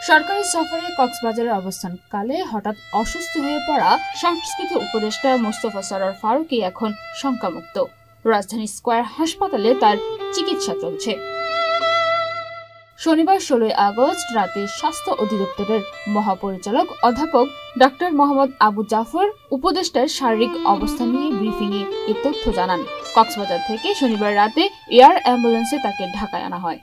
সরকারি সফরে কক্সবাজারের অবস্থানকালে হঠাৎ অসুস্থ হয়ে পড়া সংস্কৃতি উপদেষ্টা মোস্তফা সরোয়ার ফারুকী এখন শঙ্কামুক্ত। রাজধানী স্কয়ার হাসপাতালে তার চিকিৎসা চলছে। শনিবার 16 আগস্ট রাতে স্বাস্থ্য অধিদপ্তরের মহাপরিচালক অধ্যাপক ডক্টর মোহাম্মদ আবু জাফর উপদেষ্টার শারীরিক অবস্থা নিয়ে ব্রিফিংয়ে এ তথ্য জানান। কক্সবাজার থেকে শনিবার রাতে এয়ার অ্যাম্বুলেন্সে তাকে ঢাকায় আনা হয়।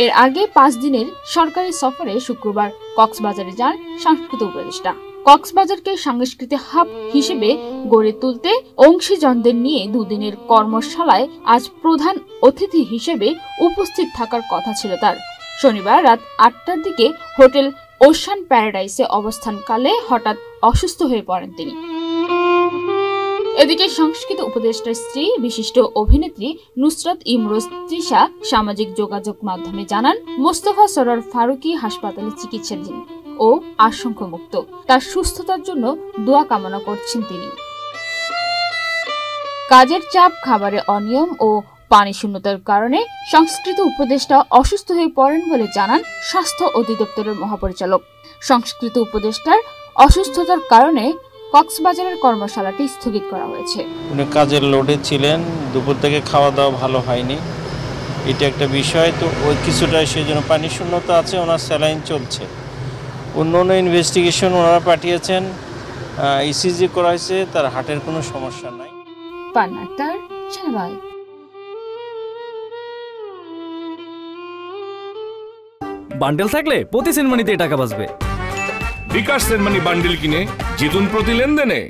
এর আগে 5 দিনের সরকারি সফরে শুক্রবার কক্সবাজারে যান সংস্কৃতি উপদেষ্টা। কক্সবাজারকে সাংস্কৃতিক হাব হিসেবে গড়ে তুলতে অংশীজনদের নিয়ে দুদিনের কর্মশালায় আজ প্রধান অতিথি হিসেবে উপস্থিত থাকার কথা ছিল তার। শনিবার রাত 8টার দিকে হোটেল ওশান প্যারাডাইসে অবস্থানকালে হঠাৎ অসুস্থ হয়ে পড়েন তিনি। এদিকে সংস্কৃতি উপদেষ্টার স্ত্রী বিশিষ্ট অভিনেত্রী নুসরাত ইমরোজ তৃষা সামাজিক যোগাযোগ মাধ্যমে জানান, মোস্তফা সরোয়ার ফারুকী হাসপাতালে চিকিৎসাধীন ও আশঙ্কামুক্ত। তার সুস্থতার জন্য দোয়া কামনা করছেন তিনি। কাজের চাপ, খাবারে অনিয়ম ও পানি শূন্যতার কারণে সংস্কৃতি উপদেষ্টা অসুস্থ হয়ে পড়েন বলে জানান স্বাস্থ্য অধিদপ্তরের মহাপরিচালক। সংস্কৃতি উপদেষ্টার অসুস্থতার কারণে কক্সবাজারের কর্মশালাটি স্থগিত করা হয়েছে। উনি কাজের লোডে ছিলেন, দুপুর থেকে খাওয়া দাওয়া ভালো হয়নি, এটা একটা বিষয়। তো ওই কিছুটা সেজন্য পানি শূন্যতা আছে, ওনার স্যালাইন চলছে। অন্য ইনভেস্টিগেশন ওনারা পাঠিয়েছেন, ইসিজি করা হয়েছে, তার হার্টের কোনো সমস্যা নাই। বান্ডেল থাকলে প্রতি সেনমানিতে টাকা বাঁচবে। বিকাশ সেনমানি বান্ডেল কিনে জিতুন প্রতি লেনদেনে।